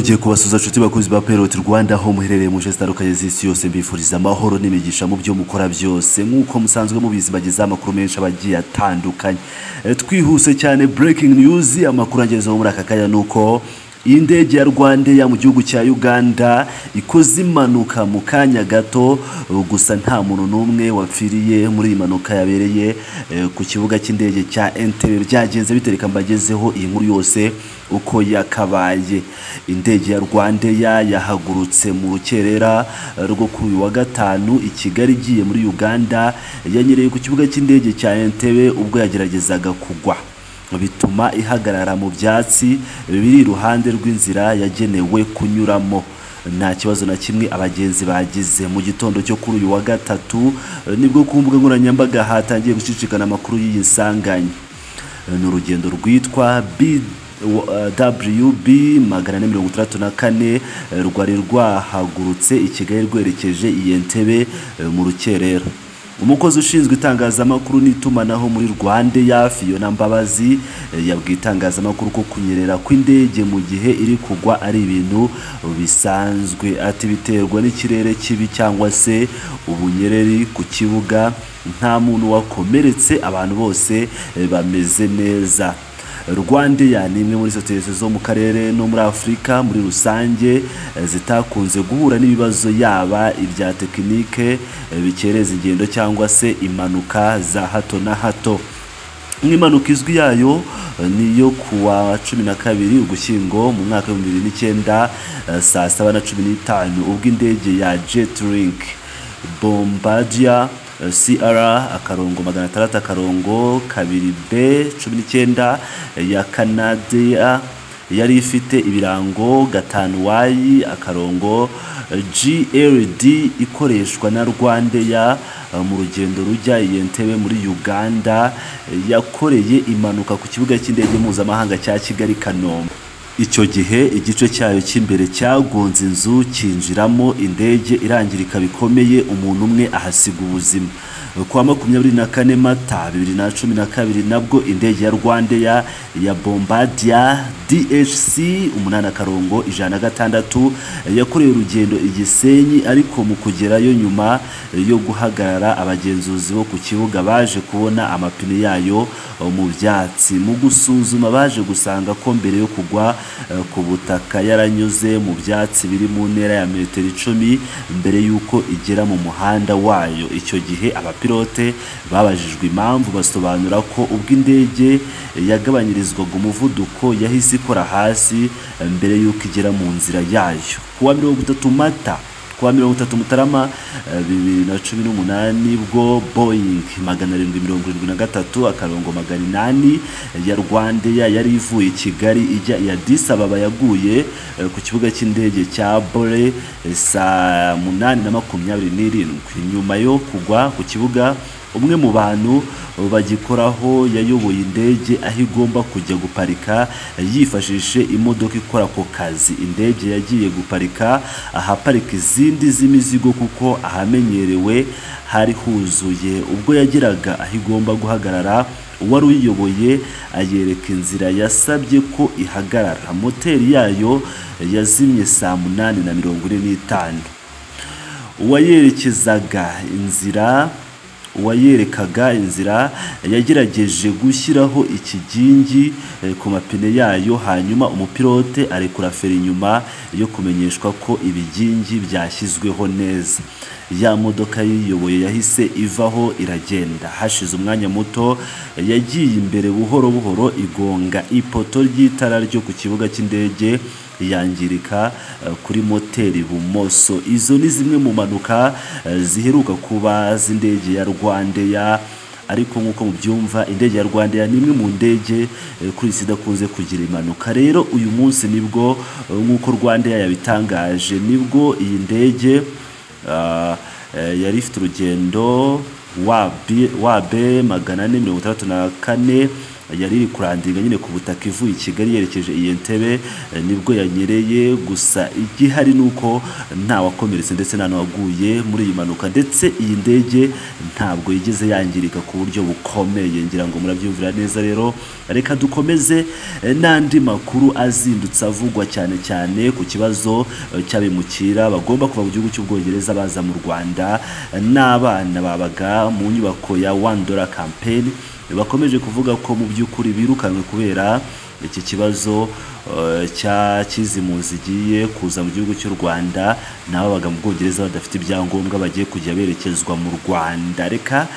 nongeye kubasuza nshuti bakuzi ba Pilot Rwanda aho muherereye mu nce zitandukanye z'isi yose, mbifuriza amahoro n'imigisha mu byo mukora byose nk'uko musanzwe mubizi bagize amakuru menshi abagiye atandukanye. Twihuse cyane, breaking news, amakuru agezeho muri aka kanya nuko indege ya Rwandair mu gihugu cya Uganda ikoze impanuka mu kanya gato, gusa nta muntu n'umwe wapfiriye muri impanuka yabereye ku kibuga cy'indege cya Entebbe. Byagenze bitereka mbagezeho iyi nkuru yose uko yakabaye. Indege ya Rwandair yahagurutse mu rukerera rwo kuri uyu wa gatanu i Kigali igiye muri Uganda, yanyereye ku kibuga cy'indege cya Entebbe ubwo yageragezaga kugwa, bituma ihagarara mu byatsi biri iruhande rw'inzira yagenewe kunyuramo. Nta kibazo na kimwe abagenzi bagize. Mu gitondo cyo kuri uyu wa gatatu nibwo ku mbuga nkoranyambaga hatangiye gucicikana amakuru y'iyi nsanganya. Ni urugendo rwitwa WB 464 rwari rwahagurutse i Kigali rwerekeje i Entebbe mu rukerera. Umukozi ushinzwe itangazamakuru n'itumanaho muri Rwandair Fiona Mbabazi yabwiye itangazamakuru ko kunyerera kw'indege mu gihe iri kugwa ari ibintu bisanzwe, ati biterwa n'ikirere kibi cyangwa se ubunyereri ku kibuga, nta muntu wakomeretse, abantu bose bameze neza. Rwandair ni imwe muri sosiyete zo mu karere no muri Afurika muri rusange zitakunze guhura n'ibibazo yaba ibya tekinike bikereza ingendo cyangwa se impanuka za hato na hato. Nk'impanuka izwi yayo niyo kuwa 12 Ugushyingo mu mwaka wa 2009 saa 7:15 ubwo indege ya Jetlink Bombardier CR-600-2B 19 ya Canada yari ifite ibirango 5Y-GLD ikoreshwa na Rwandair mu rugendo rujya i Entebbe muri Uganda, yakoreye impanuka ku kibuga cy'indege mpuzamahanga cya Kigali Kanombe. Icyo gihe igice cyayo cy'imbere cyagonze inzu kinjiramo indege irangirika bikomeye, umuntu umwe ahasiga ubuzima. Kwa 24 Mata 2012 nabwo indege ya Rwandair ya Bombardier DHC 8-106 yakoreye urugendo i Gisenyi, ariko mu kugerayo nyuma yo guhagarara abagenzuzi bo ku kibuga baje kubona amapine yayo mu byatsi. Mu gusuzuma baje gusanga ko mbere yo kugwa ku butaka yaranyuze mu byatsi biri mu ntera ya metero 10 mbere yuko igera mu muhanda wayo. Icyo gihe abapilote babajijwe impamvu basobanura ko ubwo indege yagabanyirizwaga umuvuduko yahise ikora hasi mbere yuko igera mu nzira yayo. Kuwa 30 Mutarama 2018 bwo Boeing 773-800 ya Rwandair yari ivuye i Kigali ijya i Addis Ababa yaguye ku kibuga cy'indege cya Bole saa 8:27. Nyuma yo kugwa ku kibuga, umwe mu bantu bagikoraho yayoboye indege aho igomba kujya guparika yifashishe imodoka ikora ako kazi. Indege yagiye guparika ahaparika izindi z'imizigo kuko ahamenyerewe hari huzuye. Ubwo yageraga aho igomba guhagarara, uwari uyiyoboye ayereka inzira, yasabye ko ihagarara. Moteri yayo yazimye saa 8:45. Uwayerekaga inzira yagerageje gushyiraho ikigingi ku mapine yayo, hanyuma umupilote arekura feri nyuma yo kumenyeshwa ko ibigingi byashyizweho neza. Ya modoka yiyoboye yahise ivaho iragenda. Hashize umwanya muto yagiye imbere buhoro buhoro igonga ipoto ry'itara ryo ku kibuga cy'indege, yangirika kuri moteri ibumoso. Izo ni zimwe mu mpanuka ziheruka kuba z'indege ya Rwandair, ariko nk'uko mubyumva indege ya Rwandair ni imwe mu ndege kuri isi idakunze kugira impanuka. Rero uyu munsi nibwo nk'uko Rwandair yabitangaje, nibwo iyi ndege yari ifite urugendo WB 464 yari iri kurandinga nyine ku butaka ivuye i Kigali yerekeje i Entebbe nibwo yanyereye. Gusa igihari nuko nta wakomeretse ndetse nta waguye muri iyi mpanuka, ndetse iyi ndege ntabwo yigeze yangirika ku buryo bukomeye, ngira ngo murabyumvira neza. Rero reka dukomeze n'andi makuru azindutse avugwa cyane cyane ku kibazo cy'abimukira bagomba kuva mu gihugu cy'Ubwongereza baza mu Rwanda n'abana babaga mu nyubako ya $1 campaign. Bakomeje kuvuga ko mu by'ukuri birukanwe kubera iki kibazo cy'izi mpunzi zigiye kuza mu gihugu cy'u Rwanda n'ababaga mu Bwongereza badafite ibyangombwa bagiye kujya berekezwa mu Rwanda. Reka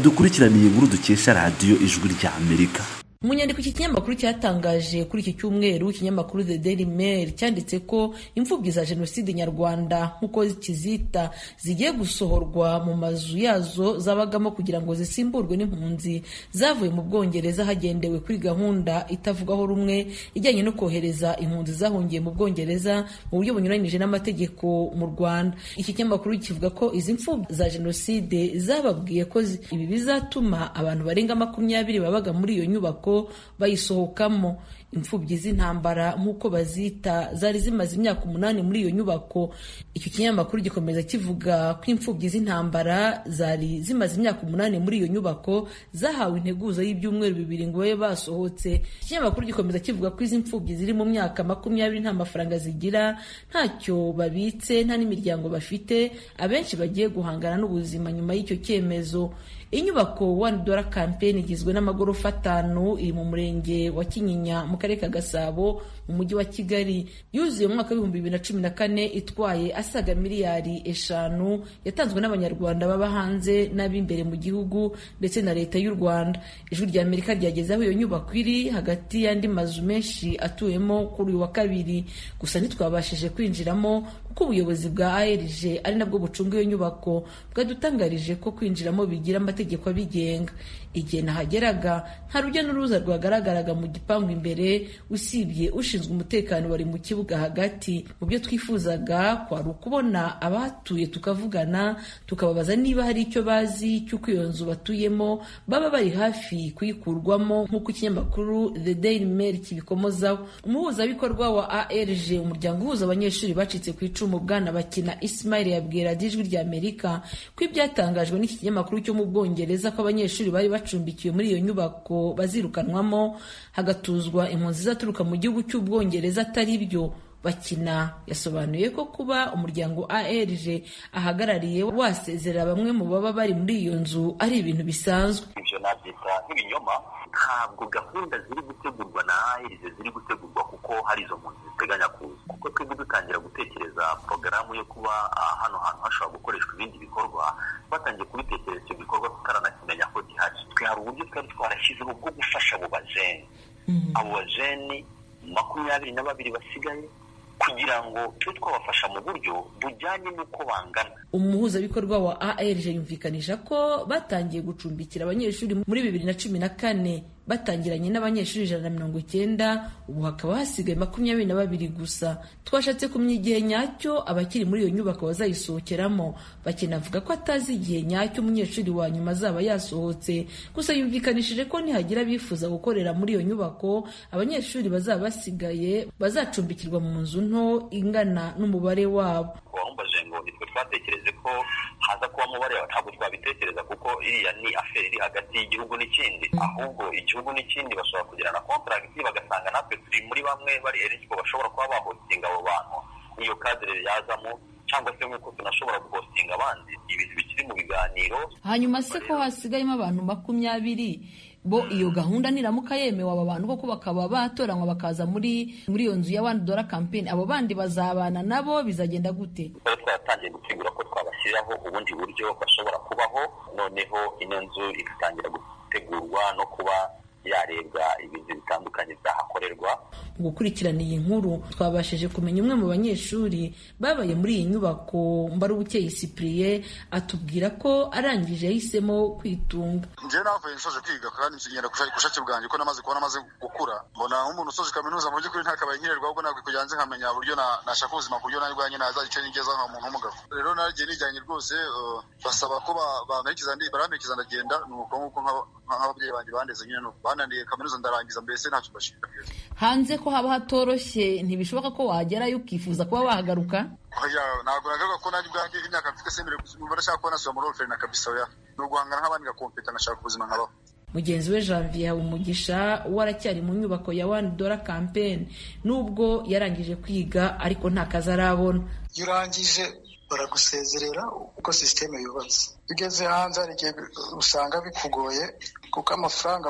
dukurikirane iyi nkuru dukesha radiyo Ijwi rya Amerika. Mu nyandiko iki kinyamakuru cyatangaje kuri iki cyumweru, ikinyamakuru The Daily Mail cyanditse ko imfubyi za Jenoside nyarwanda nk'uko kizita zigiye gusohorwa mu mazu yazo zabagamo kugira ngo zisimburwe n'impunzi zavuye mu Bwongereza hagendewe kuri gahunda itavugaho rumwe ijyanye no kohereza impunzi zahungiye mu Bwongereza mu buryo bunyuranyije n'amategeko mu Rwanda. Iki kinyamakuru kivuga ko izi mfubyi za Jenoside zababwiye ko ibi bizatuma abantu barenga 20 babaga muri iyo nyubako bayisohokamo. Imfubyi z'intambara nk'uko bazita zari zimaze imyaka 8 muri iyo nyubako. Icyo kinyamakuru gikomeza kivuga ko imfubyi z'intambara zari zimaze imyaka 8 muri iyo nyubako zahawe integuza y'ibyumweru 2 ngo babe basohotse. Ikinyamakuru gikomeza kivuga ko izi mfubyi ziri mu myaka 20 nta mafaranga zigira, ntacyo babitse, nta n'imiryango bafite, abenshi bagiye guhangana n'ubuzima nyuma y'icyo cyemezo. Inyubako $1 campaign igizwe n'amagorofa 5 iri mu murenge wa Kinyinya mu karere ka Gasabo mu mujyi wa Kigali. Yuzuye mu mwaka wa 2014 itwaye asaga miliyari 5, yatanzwe n'abanyarwanda baba hanze n'abimbere mu gihugu ndetse na leta y'u Rwanda. Ijwi rya Amerika ryageze aho iyo nyubako iri hagati y'andi mazu menshi atuyemo kuri uyu wa kabiri, gusa ntitwabashije kwinjiramo kuko ubuyobozi bwa ARG ari nabwo bucunga iyo nyubako bwadutangarije ko kwinjiramo bigira amategeko abigenga. Igihe nahageraga nta rujya n'uruza rwagaragaraga mu gipangu imbere usibye ushinzwe umutekano wari mu kibuga hagati. Mu byo twifuzaga kwari ukubona abahatuye tukavugana tukababaza niba hari icyo bazi cy'uko iyo nzu batuyemo baba bari hafi kuyikurwamo nk'uko ikinyamakuru The Daily Mail kibikomozaho. Umuhuzabikorwa wa ARG, umuryango uhuza abanyeshuri bacitse ku icumu Bwana Bakina Ismail, yabwira Ijwi rya Amerika ko ibyatangajwe n'iki kinyamakuru cyo mu Bwongereza ko abanyeshuri bari bacumbikiwe muri iyo nyubako bazirukanwamo hagatuzwa impunzi zaturuka mu gihugu cy'Ubwongereza atari byo. Bakina yasobanuye ko kuba umuryango ARG ahagarariye wasezerera bamwe mu baba bari muri iyo nzu ari ibintu bisanzwe. Ibyo nabyita nk'ibinyoma. Ntabwo gahunda ziri gutegurwa na ARG ziri gutegurwa kuko hari izo mpunzi ziteganya kuza, kuko twebwe dutangira gutekereza porogaramu yo kuba hano hantu hashobora gukoreshwa ibindi bikorwa, batangiye kubitekereza icyo gikorwa tutaranakimenya ko gihari. Twe hari uburyo twari twarashyizeho bwo gufasha abo bajeni, abo bajeni 22 basigaye, kugira ngo tube twabafasha mu buryo bujyanye n'uko bangana. Umuhuzabikorwa wa ARG yumvikanisha ko batangiye gucumbikira abanyeshuri muri 2014 batangiranye n'abanyeshuri 190, ubu hakaba hasigaye 22 gusa. Twashatse kumenya igihe nyacyo abakiri muri iyo nyubako bazayisohokeramo. Bakinavuga ko atazi igihe nyacyo umunyeshuri wa nyuma azaba yasohotse, gusa yumvikanishije ko nihagira bifuza gukorera muri iyo nyubako abanyeshuri bazaba basigaye bazacumbikirwa mu nzu nto ingana n'umubare wabo. Wambaje ngo nitwe twatekereje ko haza kuba umubare, ntabwo twabitekereza kuko iriya ni affaire iri hagati y'igihugu n'ikindi, ahubwo igihugu n'ikindi bashobora kugirana contract bagasanga natwe turi muri bamwe bari eligible bashobora kuba bahostinga abo bantu iyo cadre yazamo, cyangwa se nk'uko tunashobora guhostinga abandi. Ibintu bikiri mu biganiro. Hanyuma se ko hasigayemo abantu 20 bo iyo gahunda niramuka yemewe aba bantu koko bakaba batoranywa bakaza muri iyo nzu ya $1 campaign, abo bandi bazabana nabo bizagenda gute? Twatangiye gutegura ko twabashyiraho ubundi buryo bashobora kubaho, noneho ino nzu igatangira gutegurwa no kuba yarebwa ibintu bitandukanye byahakorerwa. Mu gukurikirana iyi nkuru twabashije kumenya umwe mu banyeshuri babaye muri iyi nyubako, Mbarubukeye Cyprien, atubwira ko arangije yahisemo kwitunga. Njye navuye nsoje kwiga kandi nsigenda kushake bwanjye ko namaze gukura, mbona nk'umuntu usoje kaminuza mu by'ukuri ntakabaye nkirirwa, ahubwo nabwo kugira ngo nkamenya uburyo nashaka ubuzima ku buryo nari bwanjye nazagice nigeza nk'umuntu w'umugabo. Rero nagiye nijyanye rwose, basaba ko baramperekeza ndagenda, nuko nk'uko nk'ababyeyi banjye bandeze nyine, nuko hananiye kaminuza ndarangiza, mbese ntacyo mbashinja. Hanze ko haba hatoroshye, ntibishoboka ko wagerayo ukifuza kuba wahagaruka? Ntabwo nagaruka ko nanjye ubwanjye imyaka mfite sembere numva ndashaka kuba nasubira muri orphelinat kabisa. Ni uguhangana nk'abandi ngakompeta, ngashaka ubuzima nkabaho. Mugenzi we Janvier Habumugisha waracyari mu nyubako ya $1 campaign nubwo yarangije kwiga ariko nta kazi arabona. Iyo urangije baragusezerera uko systeme yubatse. Ugeze hanze hari igihe usanga bikugoye kuko amafaranga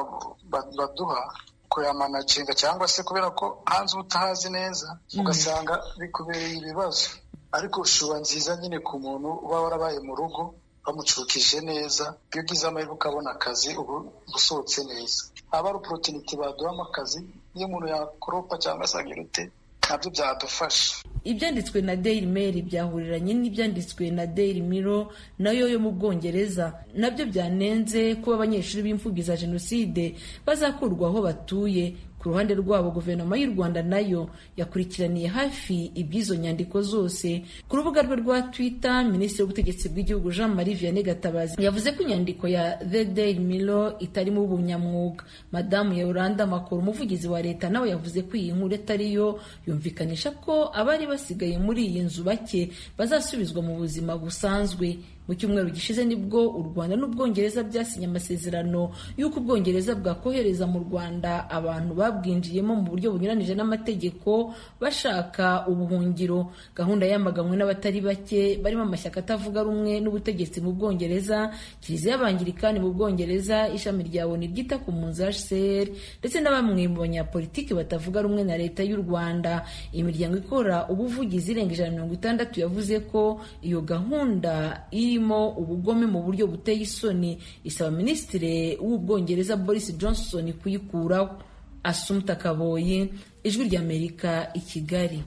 baduha kuyamanaginga, cyangwa se kubera ko hanze utahazi neza ugasanga bikubereye ibibazo. Ariko shuba nziza nyine ku muntu uba warabaye mu rugo bamucukije neza, iyo ugize amahirwe ukabona akazi ubu usohotse neza. Aba ari opportunity baduhamo akazi, iyo umuntu yakoropa cyangwa se agira ute, nabyo byadufasha. Ibyanditswe na Daily Mail byahuriranye n'ibyanditswe na Daily Mirror nayo yo mu Bwongereza, nabyo byanenze kuba abanyeshuri b'imfubyi za Jenoside bazakurwa aho batuye. Ku ruhande rwabo guverinoma y'u Rwanda nayo yakurikiraniye hafi iby'izo nyandiko zose. Ku rubuga rwe rwa Twitter, Minisitiri w'Ubutegetsi bw'Igihugu Jean Marie Vianney Gatabazi yavuze ko inyandiko ya The Daily Mirror itarimo ubunyamwuga. Madamu Yolanda Makuru, umuvugizi wa leta, nawe yavuze ko iyi nkuru atariyo, yumvikanisha ko abari basigaye muri iyi nzu bake bazasubizwa mu buzima busanzwe. Mu cyumweru gishize nibwo u Rwanda n'Ubwongereza byasinye amasezerano y'uko Ubwongereza bwakohereza mu Rwanda abantu babwinjiyemo mu buryo bunyuranije n'amategeko bashaka ubuhungiro. Gahunda yamaganwe n'abatari bake barimo amashyaka atavuga rumwe n'ubutegetsi mu Bwongereza, Kiliziya y'Abangirikani mu Bwongereza, ishami rya ONU ryita ku mpunzi HCR, ndetse na bamwe mu banyapolitiki batavuga rumwe na leta y'u Rwanda. Imiryango ikora ubuvugizi irenga 160 yavuze ko iyo gahunda irimo ubugome mu buryo buteye isoni, isaba Minisitiri w'Ubwongereza Boris Johnson kuyikuraho. Assumpta Kaboyi, Ijwi ry'Amerika, i Kigali.